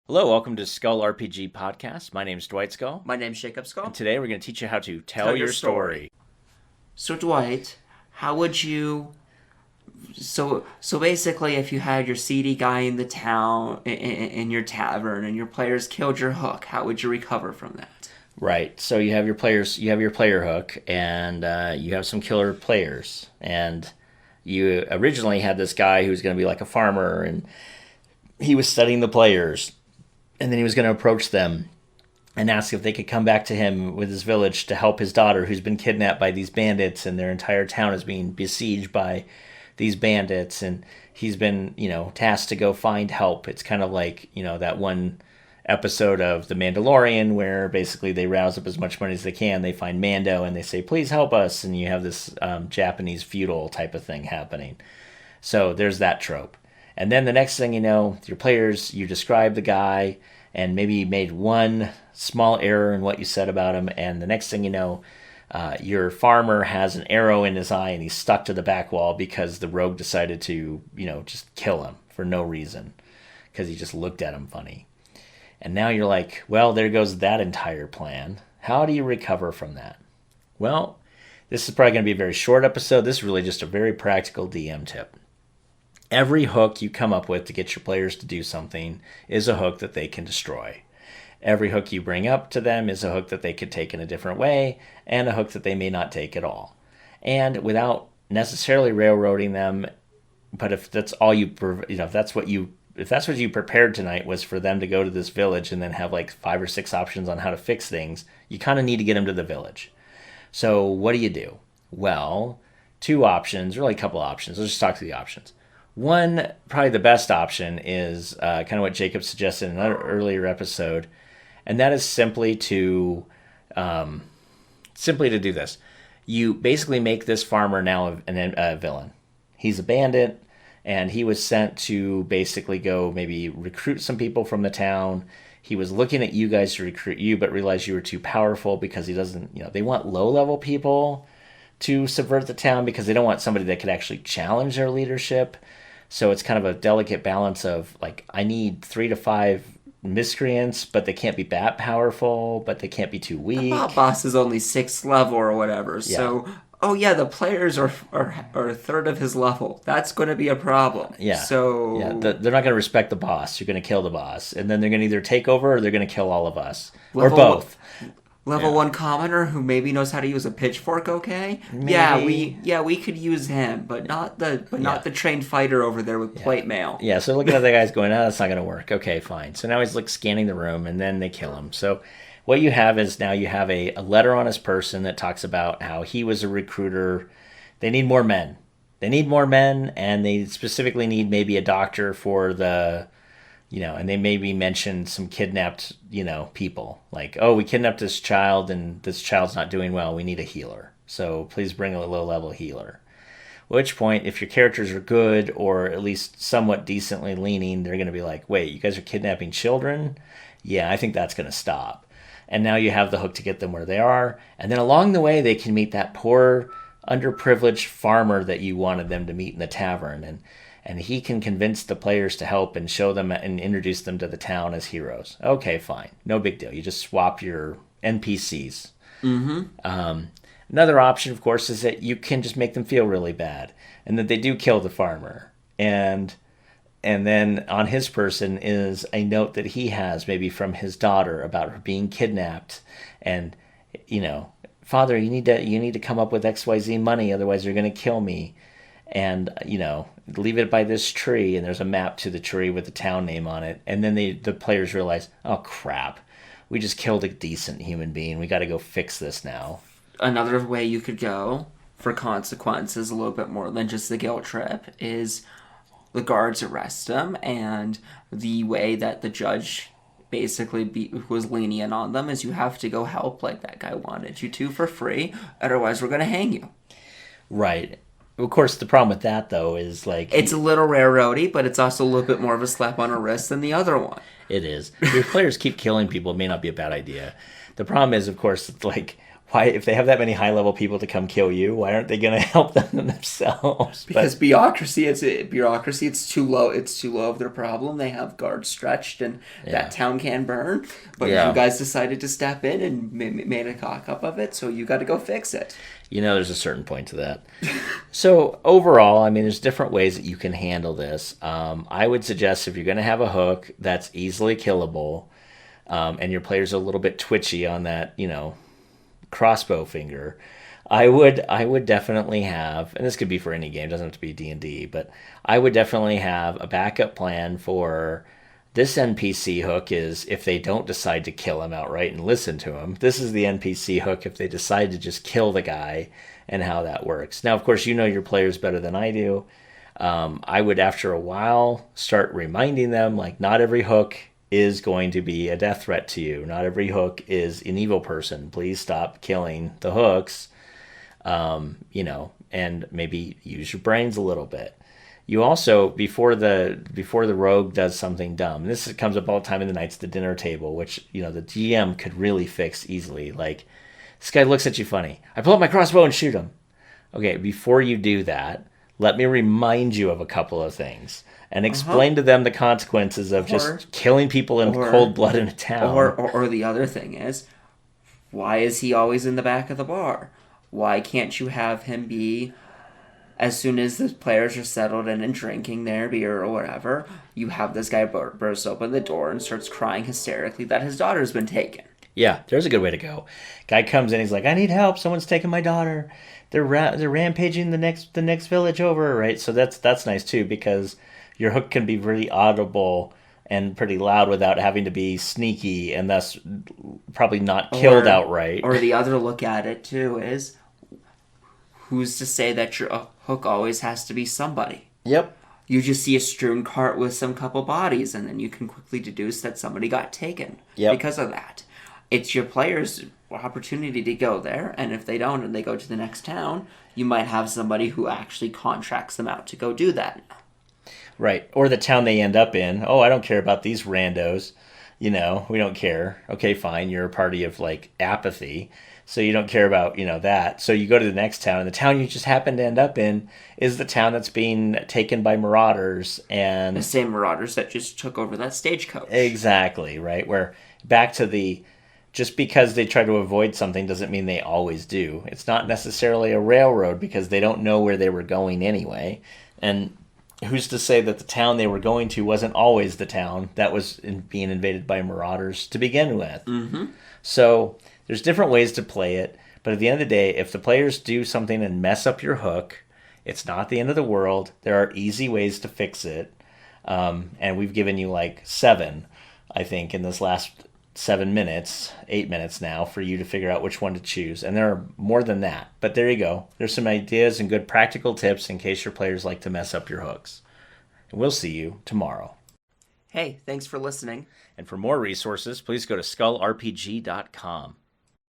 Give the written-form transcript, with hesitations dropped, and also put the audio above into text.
Hello, welcome to Skull RPG Podcast. My name's Dwight Skull. My name's Jacob Skull. And today we're going to teach you how to tell your story. So Dwight, how would you... So basically, if you had your seedy guy in the town, in your tavern, and your players killed your hook, how would you recover from that? Right. So you have your player hook, and you have some killer players. And you originally had this guy who was going to be like a farmer, and he was studying the players. And then he was going to approach them and ask if they could come back to him with his village to help his daughter, who's been kidnapped by these bandits, and their entire town is being besieged by these bandits. And he's been, tasked to go find help. It's kind of like, that one episode of The Mandalorian where basically they rouse up as much money as they can. They find Mando and they say, please help us. And you have this Japanese feudal type of thing happening. So there's that trope. And then the next thing you know, your players, you describe the guy, and maybe you made one small error in what you said about him, and the next thing you know, your farmer has an arrow in his eye and he's stuck to the back wall because the rogue decided to, just kill him for no reason, because he just looked at him funny. And now you're like, well, there goes that entire plan. How do you recover from that? Well, this is probably going to be a very short episode. This is really just a very practical DM tip. Every hook you come up with to get your players to do something is a hook that they can destroy. Every hook you bring up to them is a hook that they could take in a different way, and a hook that they may not take at all. And without necessarily railroading them, but if that's all if that's what you prepared tonight was for them to go to this village and then have like 5 or 6 options on how to fix things, you kind of need to get them to the village. So what do? Well, 2 options, really a couple options. Let's just talk to the options. One, probably the best option, is kind of what Jacob suggested in another earlier episode, and that is simply to do this. You basically make this farmer now a villain. He's a bandit, and he was sent to basically go maybe recruit some people from the town. He was looking at you guys to recruit you, but realized you were too powerful because he doesn't, they want low-level people to subvert the town because they don't want somebody that could actually challenge their leadership. So it's kind of a delicate balance of, like, I need 3 to 5 miscreants, but they can't be that powerful, but they can't be too weak. The mob boss is only 6th level or whatever, so... Oh, yeah, the players are a third of his level. That's going to be a problem. Yeah. So... Yeah, they're not going to respect the boss. You're going to kill the boss. And then they're going to either take over or they're going to kill all of us. Or both. Level 1 commoner who maybe knows how to use a pitchfork, okay? Maybe. We could use him, but not the trained fighter over there with plate mail. Yeah, so looking at the guys going, that's not going to work. Okay, fine. So now he's like scanning the room, and then they kill him. So what you have is now you have a letter on his person that talks about how he was a recruiter. They need more men. And they specifically need maybe a doctor for the... and they maybe mentioned some kidnapped, people. Like, oh, we kidnapped this child and this child's not doing well. We need a healer. So please bring a low-level healer. At which point, if your characters are good or at least somewhat decently leaning, they're going to be like, wait, you guys are kidnapping children? Yeah, I think that's going to stop. And now you have the hook to get them where they are. And then along the way, they can meet that poor, underprivileged farmer that you wanted them to meet in the tavern. And he can convince the players to help and show them and introduce them to the town as heroes. Okay, fine. No big deal. You just swap your NPCs. Mm-hmm. Another option, of course, is that you can just make them feel really bad and that they do kill the farmer. And then on his person is a note that he has maybe from his daughter about her being kidnapped. And, Father, you need to come up with XYZ money, otherwise you're going to kill me. And, leave it by this tree, and there's a map to the tree with the town name on it. And then the players realize, oh, crap, we just killed a decent human being. We got to go fix this now. Another way you could go for consequences, a little bit more than just the guilt trip, is the guards arrest him, and the way that the judge basically was lenient on them is you have to go help like that guy wanted you to for free, otherwise we're going to hang you. Right. Of course, the problem with that, though, is like... It's a little railroady, but it's also a little bit more of a slap on the wrist than the other one. It is. If your players keep killing people, it may not be a bad idea. The problem is, of course, it's like, why, if they have that many high level people to come kill you, why aren't they going to help them themselves? Because bureaucracy, it's too low. It's too low of their problem. They have guards stretched, and Yeah. that town can burn. But Yeah. you guys decided to step in and made a cock up of it, so you got to go fix it. There's a certain point to that. So overall, I mean, there's different ways that you can handle this. I would suggest if you're going to have a hook that's easily killable, and your player's a little bit twitchy on that, crossbow finger, I would definitely have, and this could be for any game, it doesn't have to be D&D, but I would definitely have a backup plan for this NPC hook is if they don't decide to kill him outright and listen to him. This is the NPC hook if they decide to just kill the guy and how that works. Now, of course, you know your players better than I do. I would, after a while, start reminding them, like, not every hook is going to be a death threat to you. Not every hook is an evil person. Please stop killing the hooks, and maybe use your brains a little bit. You also, before the rogue does something dumb, and this comes up all the time in the Knights at the Dinner Table, which, the GM could really fix easily. Like, this guy looks at you funny. I pull up my crossbow and shoot him. Okay, before you do that, let me remind you of a couple of things and explain to them the consequences of just killing people in cold blood in a town. Or the other thing is, why is he always in the back of the bar? Why can't you have him be, as soon as the players are settled in and drinking their beer or whatever, you have this guy burst open the door and starts crying hysterically that his daughter's been taken. Yeah, there's a good way to go. Guy comes in, he's like, I need help. Someone's taking my daughter. They're rampaging the next village over, right? So that's nice too, because your hook can be really audible and pretty loud without having to be sneaky, and thus probably not killed outright. Or the other look at it too is, who's to say that your hook always has to be somebody? Yep. You just see a strewn cart with some couple bodies, and then you can quickly deduce that somebody got taken because of that. It's your players' opportunity to go there, and if they don't and they go to the next town, you might have somebody who actually contracts them out to go do that. Right. Or the town they end up in. Oh, I don't care about these randos. We don't care. Okay, fine. You're a party of, like, apathy. So you don't care about, that. So you go to the next town, and the town you just happen to end up in is the town that's being taken by marauders. And the same marauders that just took over that stagecoach. Exactly, right? Where back to the, just because they try to avoid something doesn't mean they always do. It's not necessarily a railroad because they don't know where they were going anyway. And who's to say that the town they were going to wasn't always the town that was being invaded by marauders to begin with? Mm-hmm. So there's different ways to play it, but at the end of the day, if the players do something and mess up your hook, it's not the end of the world. There are easy ways to fix it, and we've given you like 7, I think, in this last 7 minutes, 8 minutes now, for you to figure out which one to choose. And there are more than that, but there you go. There's some ideas and good practical tips in case your players like to mess up your hooks. And we'll see you tomorrow. Hey, thanks for listening. And for more resources, please go to skullrpg.com.